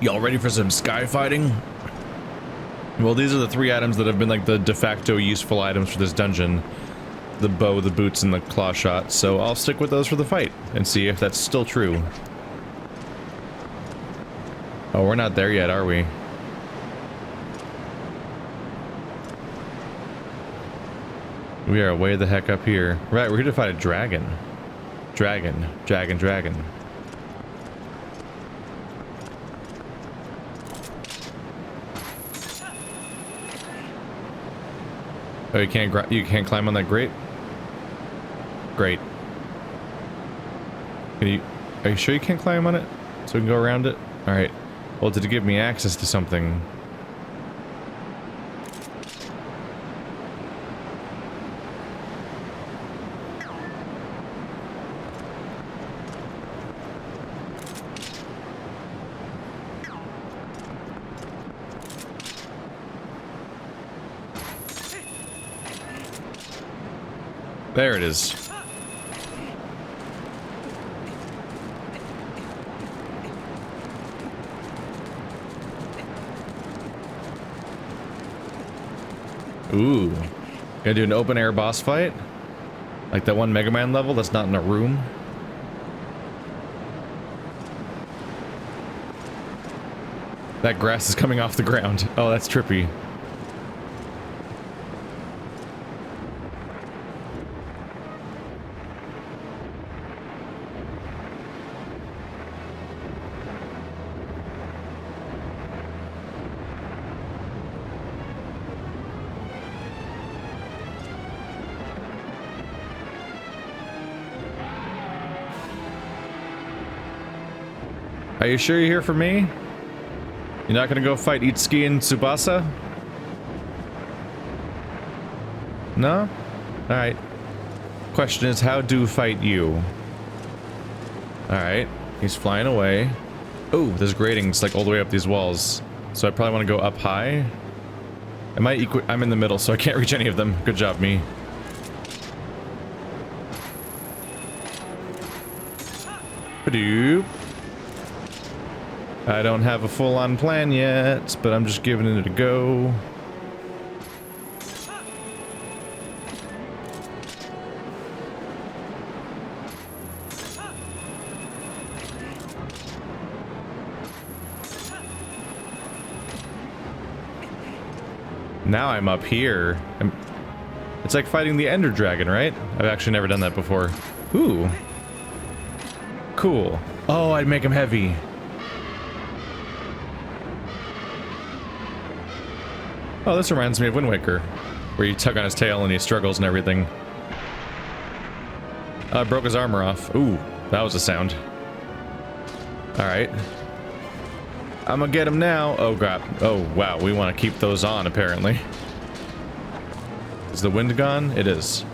Y'all ready for some sky fighting? Well, these are the 3 items that have been like the de facto useful items for this dungeon. The bow, the boots, and the claw shot. So I'll stick with those for the fight and see if that's still true. Oh, we're not there yet, are we? We are way the heck up here. Right, we're here to fight a dragon. Dragon. Oh, you can't climb on that grate? Great. Are you sure you can't climb on it? So we can go around it? Alright. Well, did it give me access to something? There it is. Ooh. Gonna do an open air boss fight? Like that one Mega Man level that's not in a room? That grass is coming off the ground. Oh, that's trippy. Are you sure you're here for me? You're not gonna go fight Itsuki and Tsubasa? No? Alright. Question is, how do fight you? Alright. He's flying away. Oh, there's gratings like all the way up these walls. So I probably want to go up high. I'm in the middle, so I can't reach any of them. Good job, me. Ba-doop. I don't have a full-on plan yet, but I'm just giving it a go. Now I'm up here. It's like fighting the Ender Dragon, right? I've actually never done that before. Ooh. Cool. Oh, I'd make him heavy. Oh, this reminds me of Wind Waker, where you tug on his tail and he struggles and everything. Broke his armor off. Ooh, that was a sound. Alright. I'm gonna get him now. Oh, God. Oh, wow. We want to keep those on, apparently. Is the wind gone? It is.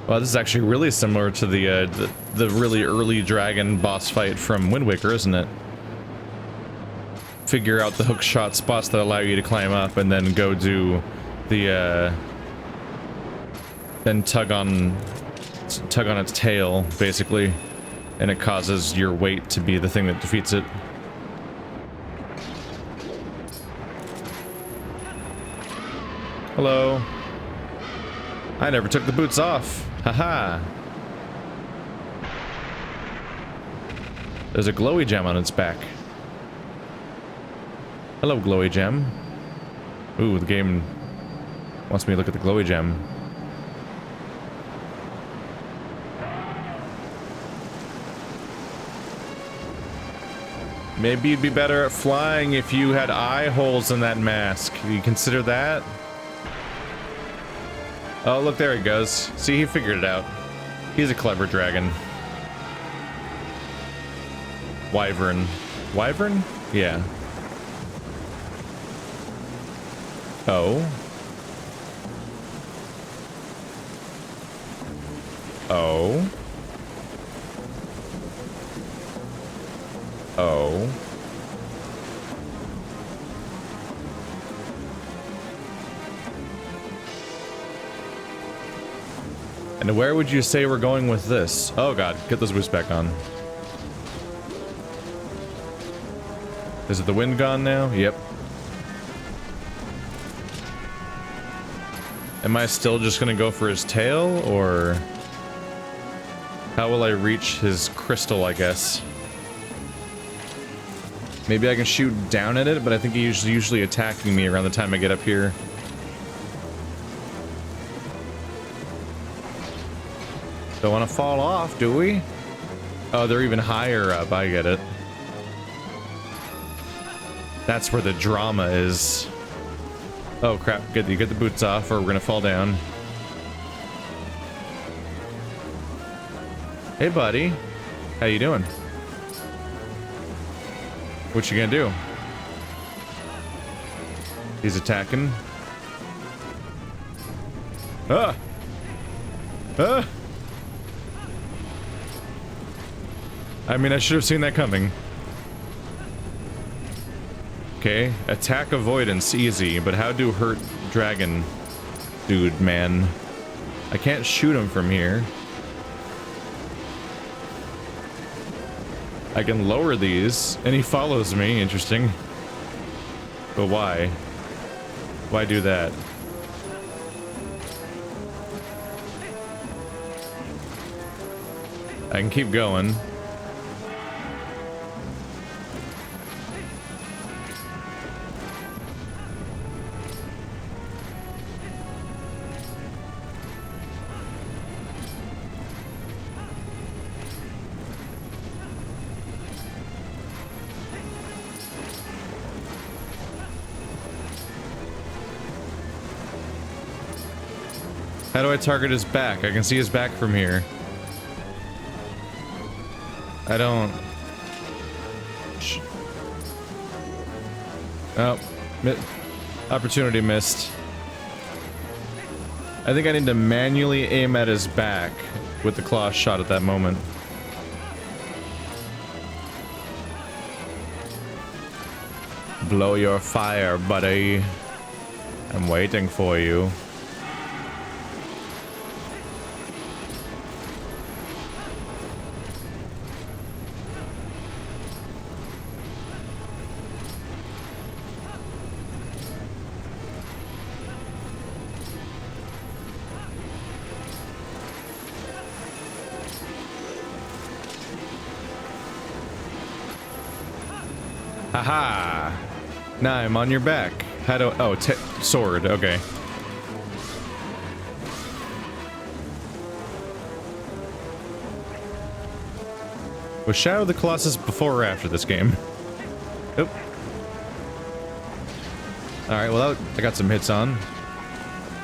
Well, this is actually really similar to the really early dragon boss fight from Wind Waker, isn't it? Figure out the hook shot spots that allow you to climb up and then go do the then tug on its tail basically, and it causes your weight to be the thing that defeats it. Hello. I never took the boots off. Haha. There's a glowy gem on its back. Hello, glowy gem. Ooh, the game wants me to look at the glowy gem. Maybe you'd be better at flying if you had eye holes in that mask. You consider that? Oh, look, there he goes. See, he figured it out. He's a clever dragon. Wyvern. Wyvern? Yeah. Oh. Oh. Oh. And where would you say we're going with this? Oh god, get those boots back on. Is it the wind gone now? Yep. Am I still just gonna go for his tail, or how will I reach his crystal, I guess? Maybe I can shoot down at it, but I think he's usually attacking me around the time I get up here. Don't want to fall off, do we? Oh, they're even higher up. I get it. That's where the drama is. Oh crap! Get the boots off, or we're gonna fall down. Hey, buddy. How you doing? What you gonna do? He's attacking. Ah! Ah! I mean, I should have seen that coming. Okay, attack avoidance, easy, but how do hurt dragon dude, man? I can't shoot him from here. I can lower these, and he follows me, interesting. But why? Why do that? I can keep going. How do I target his back? I can see his back from here. I don't... Oh. Opportunity missed. I think I need to manually aim at his back with the claw shot at that moment. Blow your fire, buddy. I'm waiting for you. Haha! Now I'm on your back. How do... Oh, sword. Okay. Was Shadow of the Colossus before or after this game? Nope. Alright, well, I got some hits on.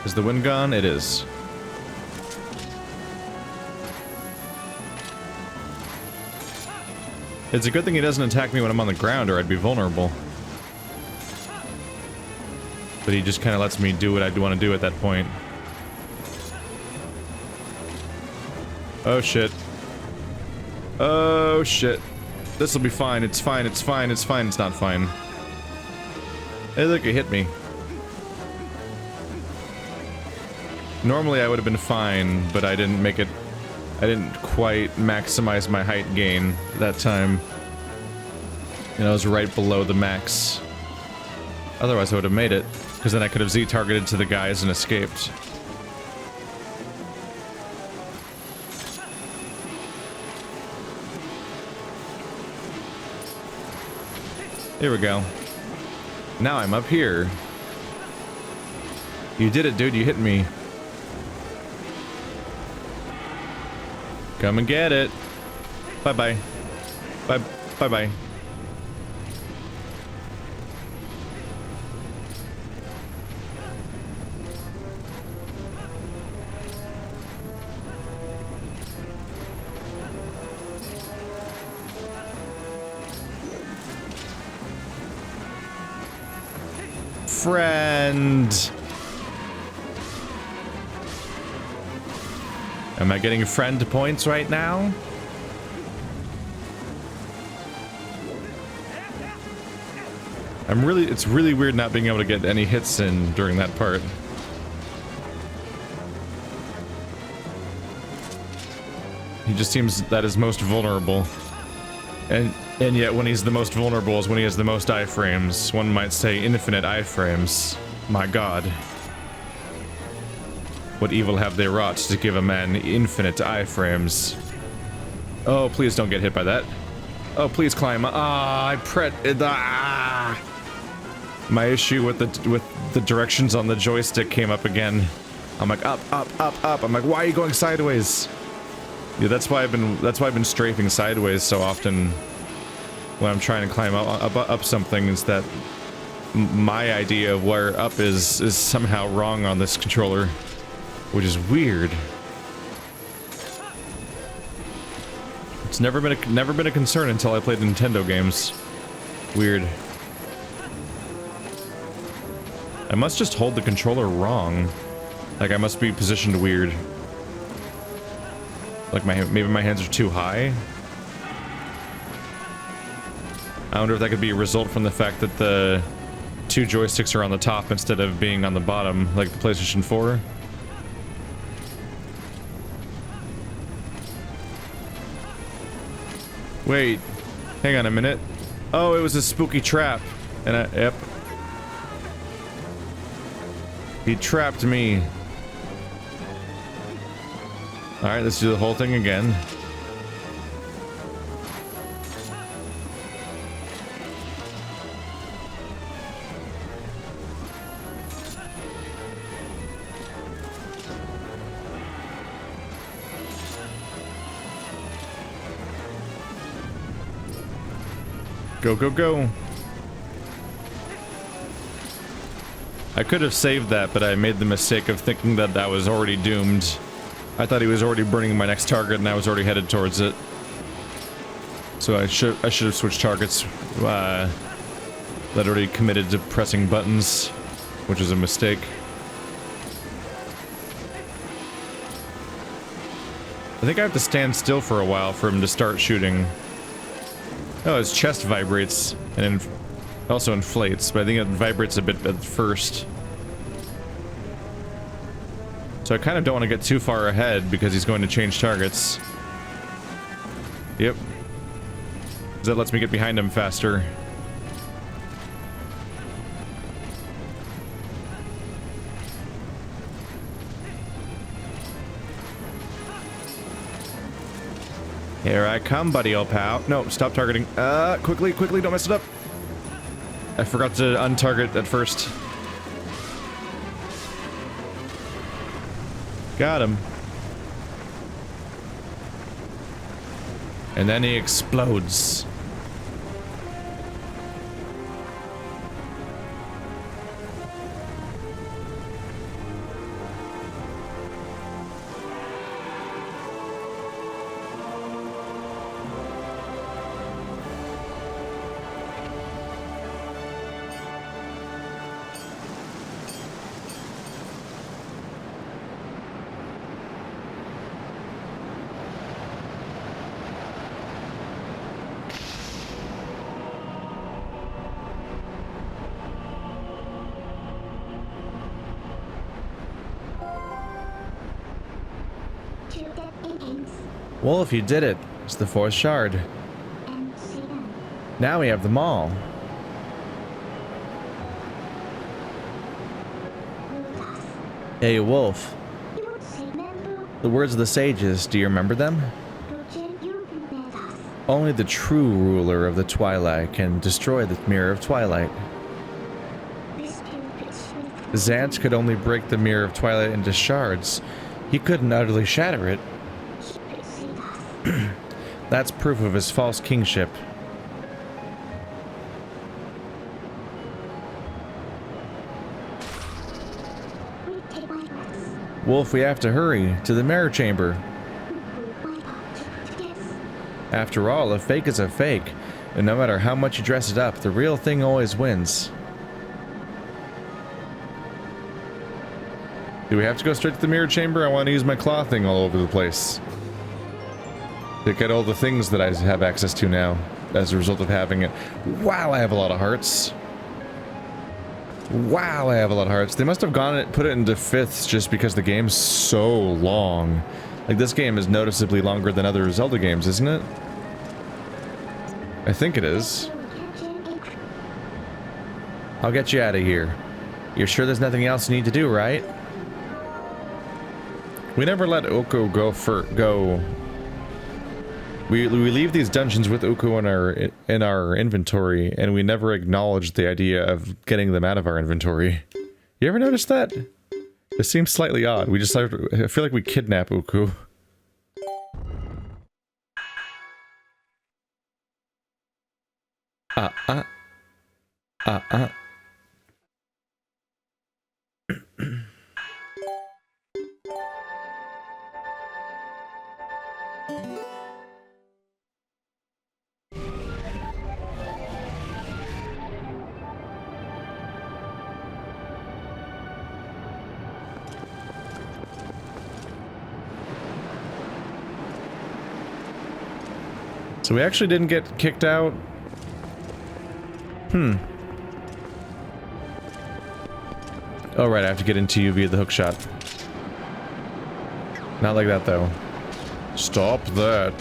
Is the wind gone? It is. It's a good thing he doesn't attack me when I'm on the ground, or I'd be vulnerable. But he just kind of lets me do what I want to do at that point. Oh shit. Oh shit. This'll be fine, it's fine, it's fine, it's fine, it's not fine. Hey look, it hit me. Normally I would have been fine, but I didn't make it... I didn't quite maximize my height gain that time. And I was right below the max. Otherwise I would have made it, because then I could have Z-targeted to the guys and escaped. Here we go. Now I'm up here. You did it, dude. You hit me. Come and get it. Bye-bye. Bye-bye. Friend. Am I getting friend points right now? It's really weird not being able to get any hits in during that part. He just seems that is most vulnerable. And And yet when he's the most vulnerable is when he has the most iframes. One might say infinite iframes. My god. What evil have they wrought to give a man infinite iframes? Oh, please don't get hit by that. Oh, please climb. Ah, My issue with the directions on the joystick came up again. I'm like up, up, up, up. I'm like, why are you going sideways? Yeah, that's why I've been strafing sideways so often when I'm trying to climb up something, is that my idea of where up is somehow wrong on this controller, which is weird. It's never been a concern until I played Nintendo games. Weird. I must just hold the controller wrong. Like I must be positioned weird. Like maybe my hands are too high. I wonder if that could be a result from the fact that the two joysticks are on the top instead of being on the bottom, like the PlayStation 4. Wait, hang on a minute. Oh, it was a spooky trap. And yep. He trapped me. Alright, let's do the whole thing again. Go, go, go. I could have saved that, but I made the mistake of thinking that that was already doomed. I thought he was already burning my next target and I was already headed towards it. So I should have switched targets that already committed to pressing buttons, which is a mistake. I think I have to stand still for a while for him to start shooting. Oh, his chest vibrates and also inflates, but I think it vibrates a bit at first. So I kind of don't want to get too far ahead because he's going to change targets. Yep. That lets me get behind him faster. Here I come, buddy, old pal. No, stop targeting. Quickly, quickly, don't mess it up. I forgot to untarget at first. Got him. And then he explodes. Wolf, you did it. It's the fourth shard. Now we have them all. Hey, Wolf. The words of the sages, do you remember them? Only the true ruler of the Twilight can destroy the Mirror of Twilight. Zant could only break the Mirror of Twilight into shards. He couldn't utterly shatter it. That's proof of his false kingship. Wolf, we have to hurry to the mirror chamber. After all, a fake is a fake, and no matter how much you dress it up, the real thing always wins. Do we have to go straight to the mirror chamber? I want to use my claw thing all over the place. To get all the things that I have access to now, as a result of having it. Wow, I have a lot of hearts. Wow, I have a lot of hearts. They must have put it into fifths just because the game's so long. Like, this game is noticeably longer than other Zelda games, isn't it? I think it is. I'll get you out of here. You're sure there's nothing else you need to do, right? We never let Uku go. We leave these dungeons with Uku in our inventory, and we never acknowledge the idea of getting them out of our inventory. You ever notice that? It seems slightly odd. We just I feel like we kidnap Uku. So we actually didn't get kicked out. Oh right, I have to get into you via the hookshot. Not like that though. Stop that.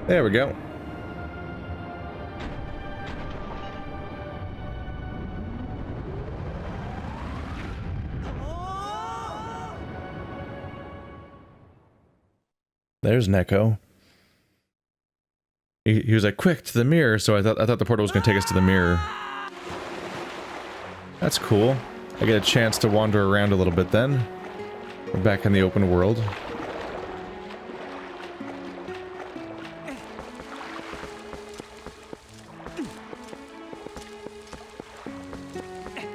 There we go. There's Neko. He was like, quick, to the mirror, so I thought the portal was going to take us to the mirror. That's cool. I get a chance to wander around a little bit then. We're back in the open world.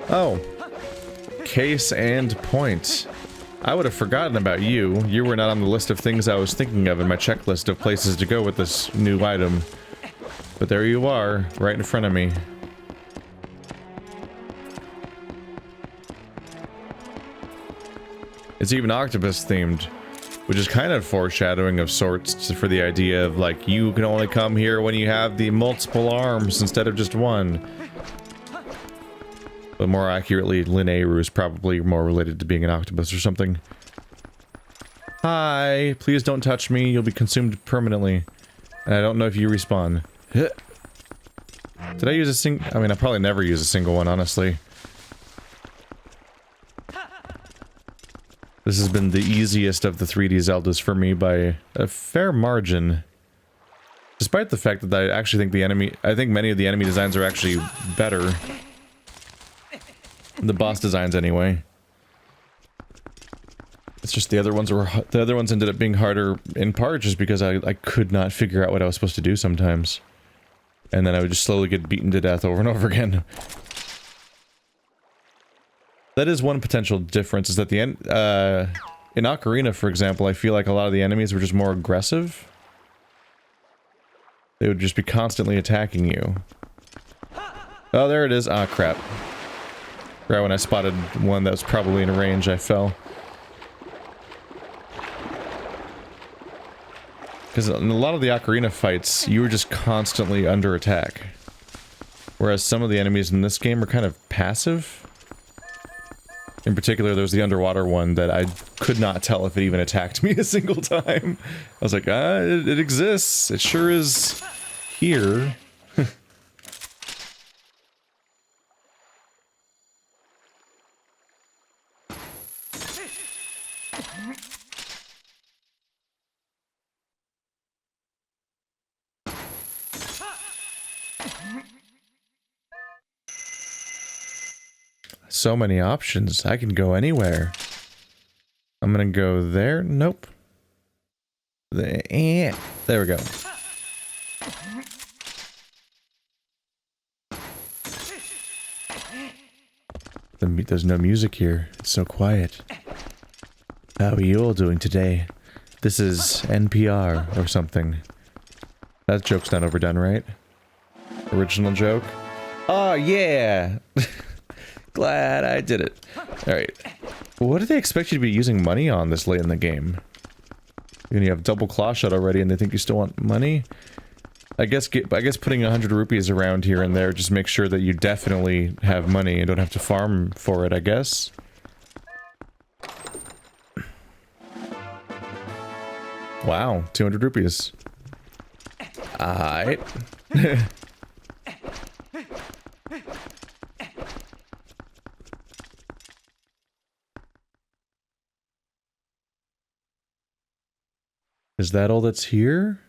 Oh. Case and point. I would have forgotten about you. You were not on the list of things I was thinking of in my checklist of places to go with this new item. But there you are, right in front of me. It's even octopus themed, which is kind of foreshadowing of sorts for the idea of like, you can only come here when you have the multiple arms instead of just one. But more accurately, Linnaeru is probably more related to being an octopus or something. Hi, please don't touch me, you'll be consumed permanently. And I don't know if you respawn. Did I use a I mean, I probably never use a single one, honestly. This has been the easiest of the 3D Zeldas for me by a fair margin. Despite the fact that I actually think I think many of the enemy designs are actually better. The boss designs, anyway. It's just the other ones ended up being harder in part just because I could not figure out what I was supposed to do sometimes. And then I would just slowly get beaten to death over and over again. That is one potential difference, is that the end, in Ocarina, for example, I feel like a lot of the enemies were just more aggressive. They would just be constantly attacking you. Oh, there it is. Ah, crap. Right when I spotted one that was probably in range, I fell. Because in a lot of the Ocarina fights, you were just constantly under attack. Whereas some of the enemies in this game are kind of passive. In particular, there was the underwater one that I could not tell if it even attacked me a single time. I was like, it exists. It sure is here. So many options. I can go anywhere. I'm gonna go there. Nope. There we go. There's no music here. It's so quiet. How are you all doing today? This is NPR or something. That joke's not overdone, right? Original joke? Oh, yeah! Glad I did it. Alright. What do they expect you to be using money on this late in the game? You have double claw shot already and they think you still want money? I guess putting 100 rupees around here and there just makes sure that you definitely have money and don't have to farm for it, I guess. Wow, 200 rupees. Alright. Is that all that's here?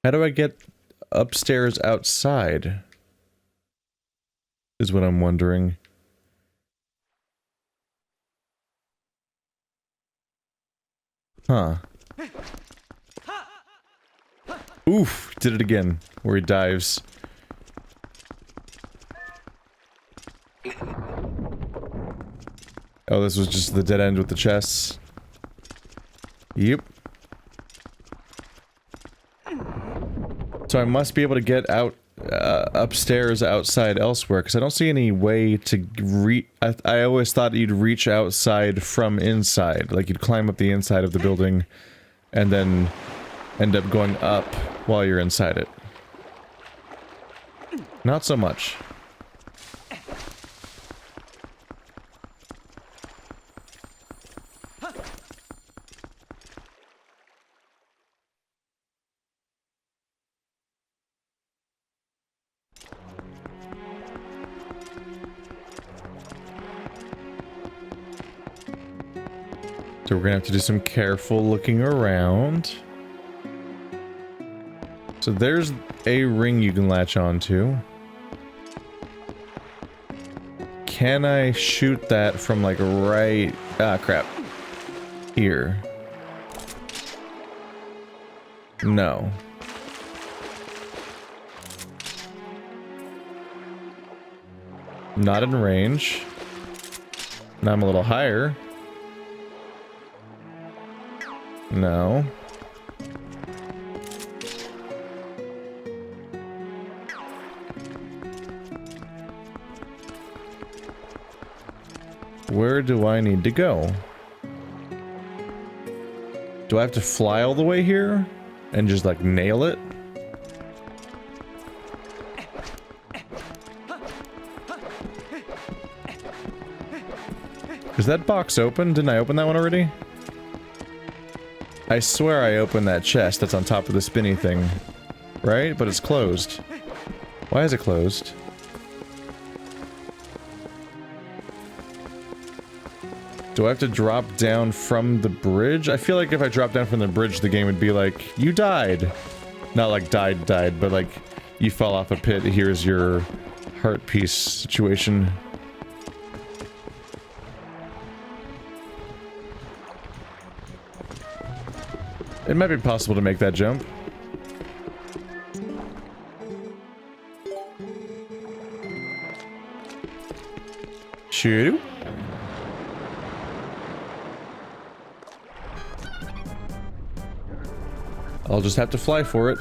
How do I get upstairs outside? Is what I'm wondering. Huh. Oof, did it again, where he dives. Oh, this was just the dead end with the chests. Yep. So I must be able to get out upstairs outside elsewhere, because I don't see any way to I always thought you'd reach outside from inside, like you'd climb up the inside of the building and then end up going up while you're inside it. Not so much. So we're gonna have to do some careful looking around. So there's a ring you can latch onto. Can I shoot that from like right... Ah, crap. Here. No. Not in range. Now I'm a little higher. No. Where do I need to go? Do I have to fly all the way here? And just like nail it? Is that box open? Didn't I open that one already? I swear I opened that chest that's on top of the spinny thing. Right? But it's closed. Why is it closed? Do I have to drop down from the bridge? I feel like if I drop down from the bridge, the game would be like, you died. Not like died, but like, you fell off a pit, here's your heart piece situation. It might be possible to make that jump. Shoot. I'll just have to fly for it.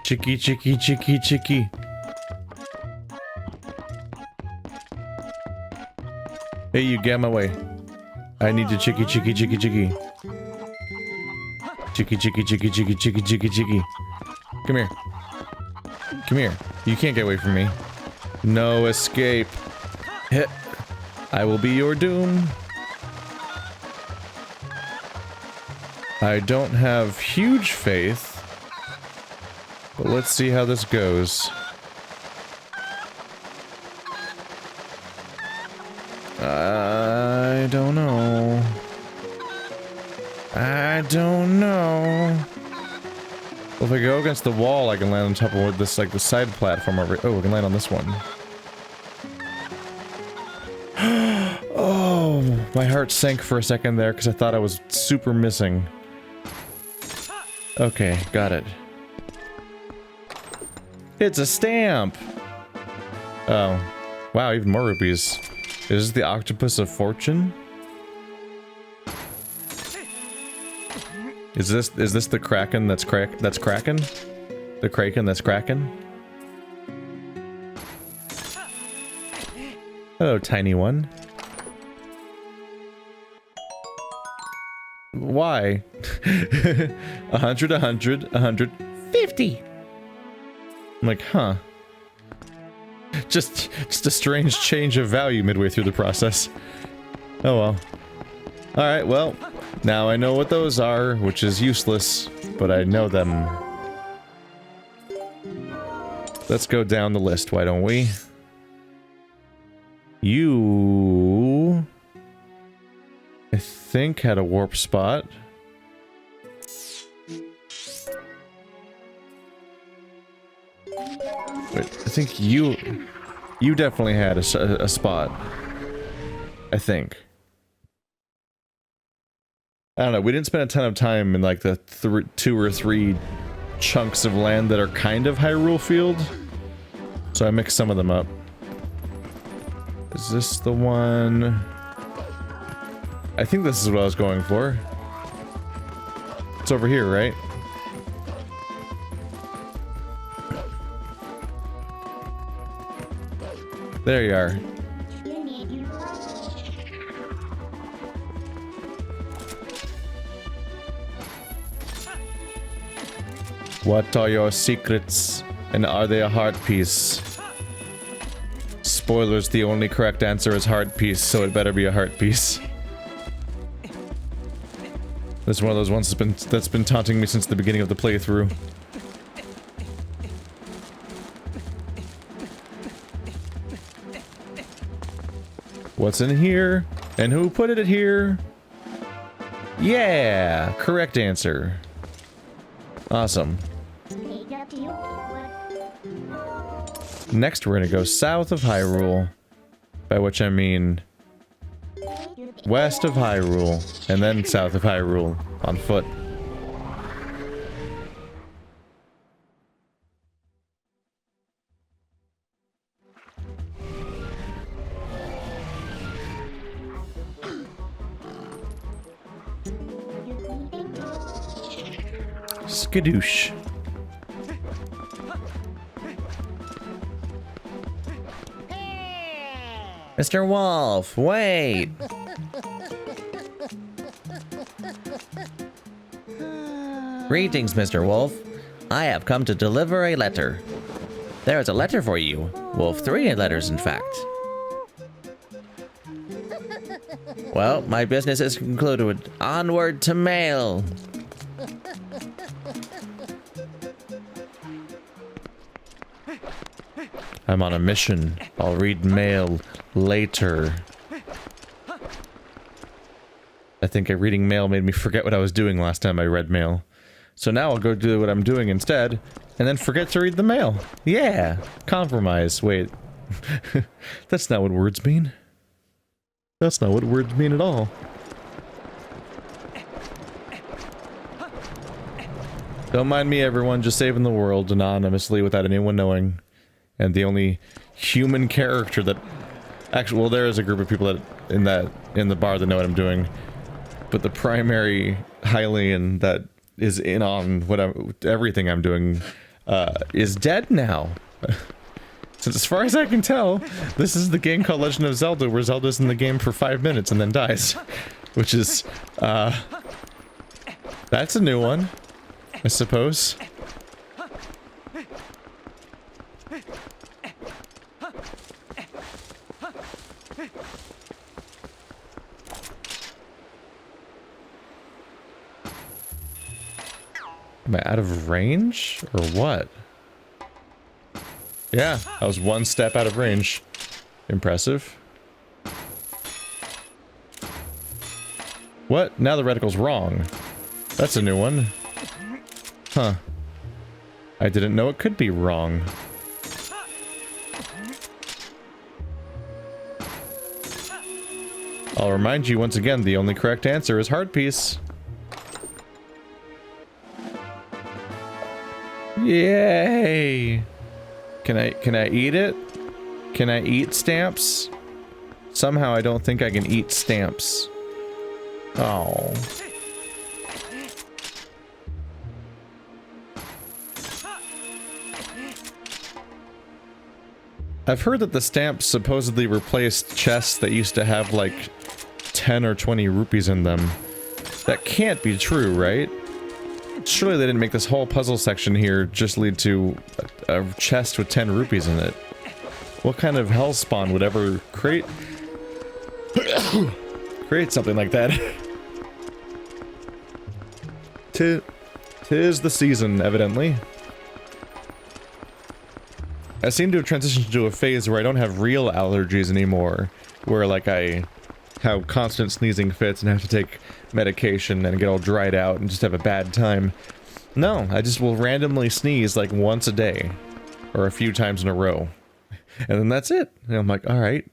Chicky, chicky, chicky, chicky. Hey, you get my way. I need to chicky, chicky, chicky, chicky. Chicky, chicky, chicky, chicky, chicky, chicky, chicky. Come here. Come here. You can't get away from me. No escape. Hit. I will be your doom. I don't have huge faith. But let's see how this goes. I don't know. I don't know. Well, if I go against the wall, I can land on top of this, like, the side platform over. Oh, I can land on this one. Oh, my heart sank for a second there because I thought I was super missing. Okay, got it. It's a stamp! Oh. Wow, even more rupees. Is this the octopus of fortune? Is this the kraken that's cracking? The kraken that's cracking. Hello, tiny one. Why? 100, 100, 150. I'm like, huh. Just a strange change of value midway through the process. Oh well. Alright, well, now I know what those are, which is useless, but I know them. Let's go down the list, why don't we? You... I think had a warp spot. Wait, I think you definitely had a spot. I think. I don't know, we didn't spend a ton of time in like the 2 or 3 chunks of land that are kind of Hyrule field. So I mixed some of them up. Is this the one? I think this is what I was going for. It's over here, right? There you are. What are your secrets, and are they a heart piece? Spoilers, the only correct answer is heart piece, so it better be a heart piece. This is one of those ones that's been taunting me since the beginning of the playthrough. What's in here? And who put it here? Yeah! Correct answer. Awesome. Next, we're gonna go south of Hyrule. By which I mean... west of Hyrule, and then south of Hyrule, on foot. Skadoosh. Mr. Wolf, wait! Greetings, Mr. Wolf. I have come to deliver a letter. There is a letter for you. Wolf, 3 letters, in fact. Well, my business is concluded. Onward to mail. I'm on a mission. I'll read mail later. I think reading mail made me forget what I was doing last time I read mail. So now I'll go do what I'm doing instead, and then forget to read the mail. Yeah! Compromise. Wait. That's not what words mean. That's not what words mean at all. Don't mind me, everyone. Just saving the world anonymously without anyone knowing. And the only human character that... Actually, well, there is a group of people that in the bar that know what I'm doing. But the primary Hylian that is in on everything I'm doing is dead now. Since as far as I can tell, this is the game called Legend of Zelda, where Zelda's in the game for 5 minutes and then dies. Which is, that's a new one, I suppose. Am I out of range? Or what? Yeah, I was 1 step out of range. Impressive. What? Now the reticle's wrong. That's a new one. Huh. I didn't know it could be wrong. I'll remind you once again, the only correct answer is heart piece. Yay! Can I eat it? Can I eat stamps? Somehow I don't think I can eat stamps. Oh. I've heard that the stamps supposedly replaced chests that used to have like 10 or 20 rupees in them. That can't be true, right? Surely they didn't make this whole puzzle section here just lead to a chest with 10 rupees in it. What kind of hellspawn would ever create something like that? Tis the season, evidently. I seem to have transitioned to a phase where I don't have real allergies anymore. Where, like, I have constant sneezing fits and have to take medication and get all dried out and just have a bad time. No, I just will randomly sneeze, like, once a day. Or a few times in a row. And then that's it. And I'm like, alright.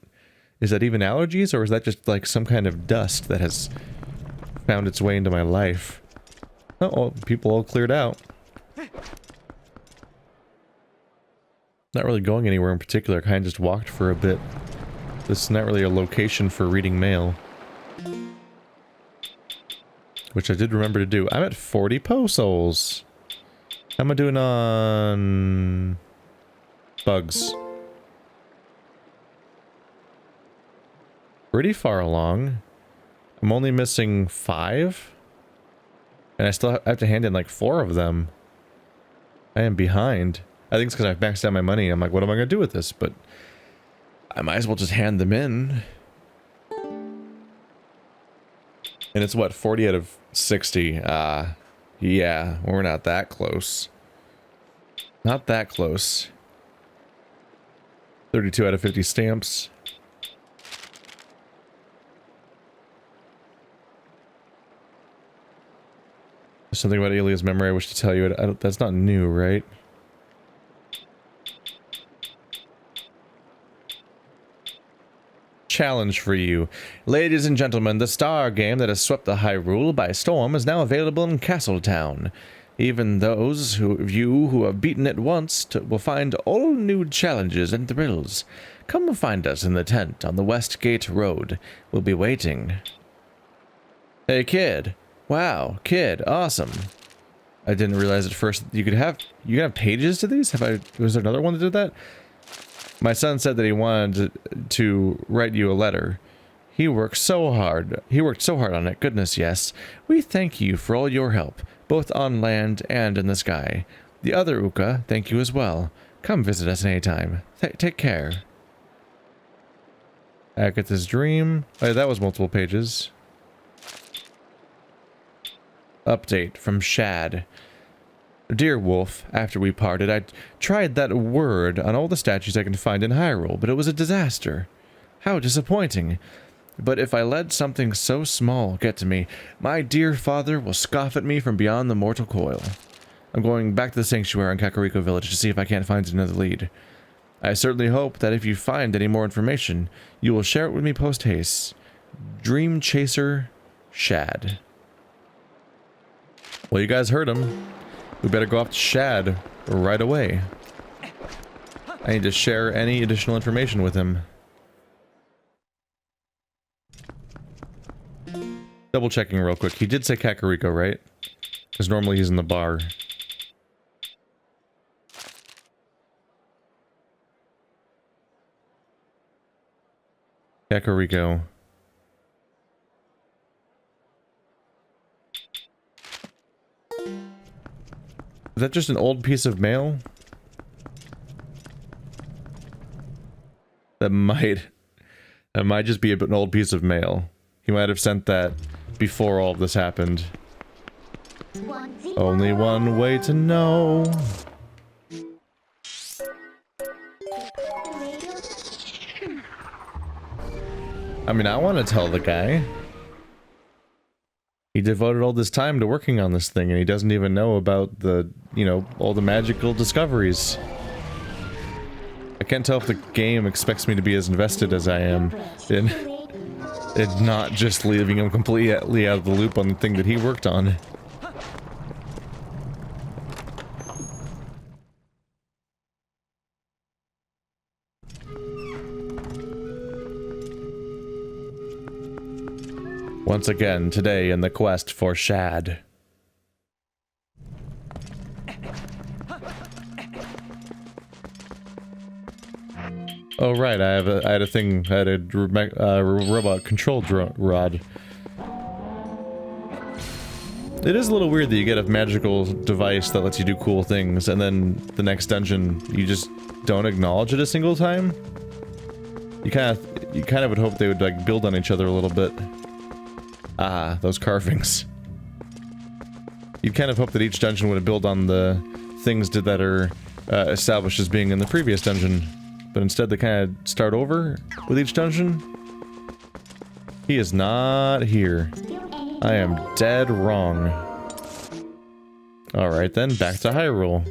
Is that even allergies, or is that just, like, some kind of dust that has found its way into my life? Oh, people all cleared out. Not really going anywhere in particular, kind of just walked for a bit. This is not really a location for reading mail. Which I did remember to do. I'm at 40 souls. How am I doing on... bugs? Pretty far along. I'm only missing 5? And I still have to hand in like 4 of them. I am behind. I think it's because I've maxed out my money. I'm like, what am I going to do with this? But I might as well just hand them in. And it's what, 40 out of 60? Yeah, we're not that close. Not that close. 32 out of 50 stamps. There's something about Elia's memory I wish to tell you. That's not new, right? Challenge for you. Ladies and gentlemen, the star game that has swept the Hyrule by storm is now available in Castletown. Even those of you who have beaten it once will find all new challenges and thrills. Come find us in the tent on the West Gate Road. We'll be waiting. Hey, kid. Wow, kid, awesome. I didn't realize at first you could have pages to these? Was there another one that did that? My son said that he wanted to write you a letter. He worked so hard on it. Goodness, yes. We thank you for all your help, both on land and in the sky. The other Uka, thank you as well. Come visit us anytime. Take care. Agatha's dream. Oh, that was multiple pages. Update from Shad. Dear Wolf, after we parted, I tried that word on all the statues I can find in Hyrule, but it was a disaster. How disappointing. But if I let something so small get to me, my dear father will scoff at me from beyond the mortal coil. I'm going back to the sanctuary in Kakariko Village to see if I can't find another lead. I certainly hope that if you find any more information, you will share it with me post-haste. Dream Chaser Shad. Well, you guys heard him. We better go off to Shad right away. I need to share any additional information with him. Double checking real quick. He did say Kakariko, right? Because normally he's in the bar. Kakariko. Is that just an old piece of mail? That might just be an old piece of mail. He might have sent that before all of this happened. Only one way to know. I mean, I want to tell the guy. He devoted all this time to working on this thing, and he doesn't even know about the, you know, all the magical discoveries. I can't tell if the game expects me to be as invested as I am in not just leaving him completely out of the loop on the thing that he worked on. Once again, today in the quest for Shad. Oh right, I had a thing. I had a robot control rod. It is a little weird that you get a magical device that lets you do cool things, and then the next dungeon you just don't acknowledge it a single time. You kind of would hope they would like build on each other a little bit. Ah, those carvings. You'd kind of hope that each dungeon would build on the things that are established as being in the previous dungeon, but instead they kind of start over with each dungeon. He is not here. I am dead wrong. Alright then, back to Hyrule.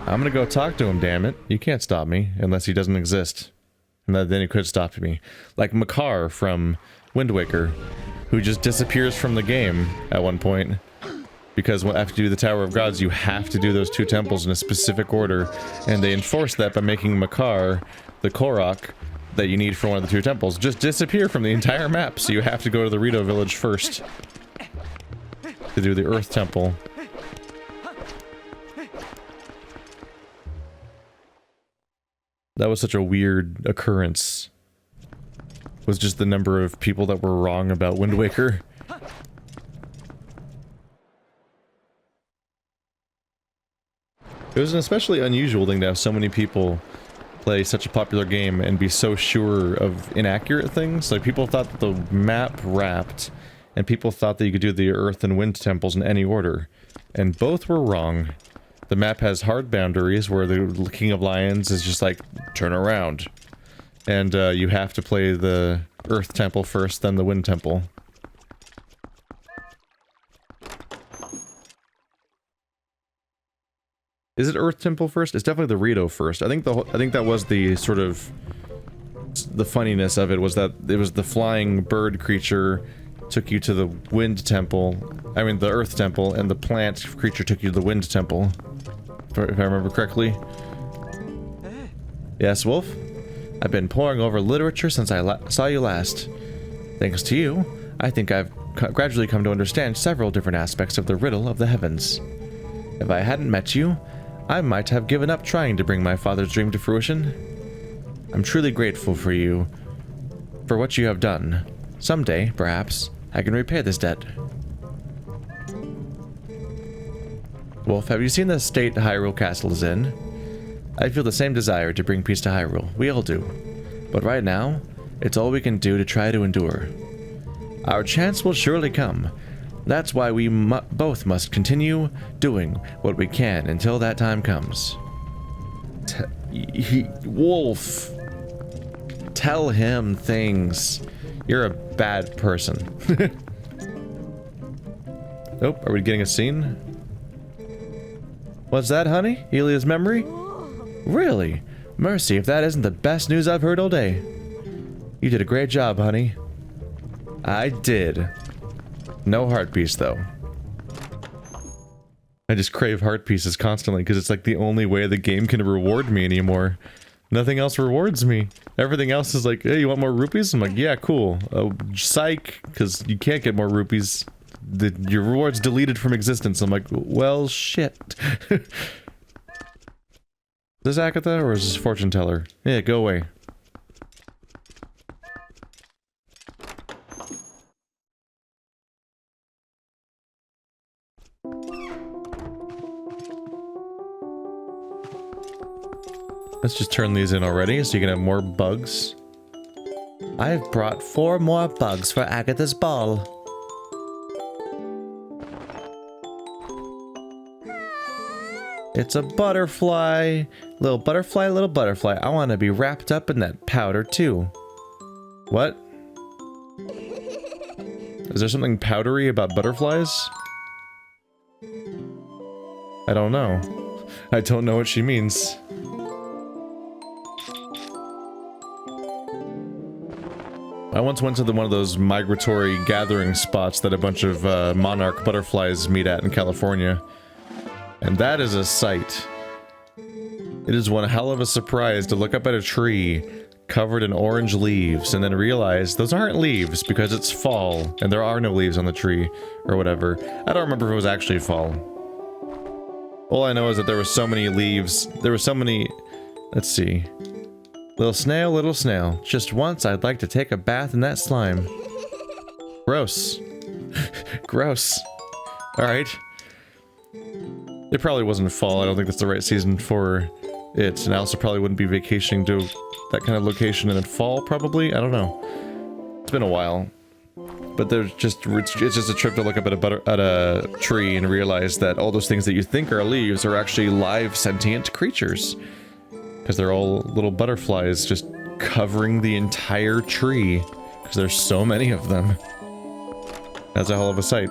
I'm gonna go talk to him, damn it. You can't stop me, unless he doesn't exist. And then he could stop me. Like Makar from Wind Waker, who just disappears from the game at one point. Because after you do the Tower of Gods, you have to do those 2 temples in a specific order. And they enforce that by making Makar, the Korok, that you need for one of the 2 temples, just disappear from the entire map, so you have to go to the Rito village first to do the Earth Temple. That was such a weird occurrence. Was just the number of people that were wrong about Wind Waker. It was an especially unusual thing to have so many people play such a popular game and be so sure of inaccurate things. Like, people thought that the map wrapped, and people thought that you could do the Earth and Wind temples in any order. And both were wrong. The map has hard boundaries where the King of Lions is just like, turn around. And you have to play the Earth Temple first, then the Wind Temple. Is it Earth Temple first? It's definitely the Rito first. I think that was the sort of the funniness of it, was that it was the flying bird creature took you to the Wind Temple. I mean the Earth Temple, and the plant creature took you to the Wind Temple. If I remember correctly. Yes, Wolf? I've been poring over literature since I saw you last. Thanks to you, I think I've gradually come to understand several different aspects of the riddle of the heavens. If I hadn't met you, I might have given up trying to bring my father's dream to fruition. I'm truly grateful for you, for what you have done. Someday, perhaps, I can repay this debt. Wolf, have you seen the state Hyrule Castle is in? I feel the same desire to bring peace to Hyrule. We all do. But right now, it's all we can do to try to endure. Our chance will surely come. That's why we both must continue doing what we can until that time comes. Wolf! Tell him things. You're a bad person. Oh, are we getting a scene? What's that, honey? Elia's memory? Really? Mercy, if that isn't the best news I've heard all day. You did a great job, honey. I did. No heart piece, though. I just crave heart pieces constantly, because it's like the only way the game can reward me anymore. Nothing else rewards me. Everything else is like, hey, you want more rupees? I'm like, yeah, cool. Oh, psych, because you can't get more rupees. Your reward's deleted from existence. I'm like, well, shit. Is this Agatha, or is this fortune teller? Yeah, go away. Let's just turn these in already, so you can have more bugs. I've brought 4 more bugs for Agatha's ball. It's a butterfly. Little butterfly, little butterfly. I want to be wrapped up in that powder, too. What? Is there something powdery about butterflies? I don't know. I don't know what she means. I once went to one of those migratory gathering spots that a bunch of monarch butterflies meet at in California. And that is a sight. It is one hell of a surprise to look up at a tree covered in orange leaves and then realize those aren't leaves because it's fall and there are no leaves on the tree or whatever. I don't remember if it was actually fall. All I know is that there were so many leaves. There were so many... Let's see. Little snail. Just once I'd like to take a bath in that slime. Gross. Gross. Alright. It probably wasn't fall. I don't think that's the right season for it. And I also probably wouldn't be vacationing to that kind of location in the fall, probably? I don't know. It's been a while. But there's just, it's just a trip to look up at a tree and realize that all those things that you think are leaves are actually live sentient creatures. Because they're all little butterflies just covering the entire tree. Because there's so many of them. That's a hell of a sight.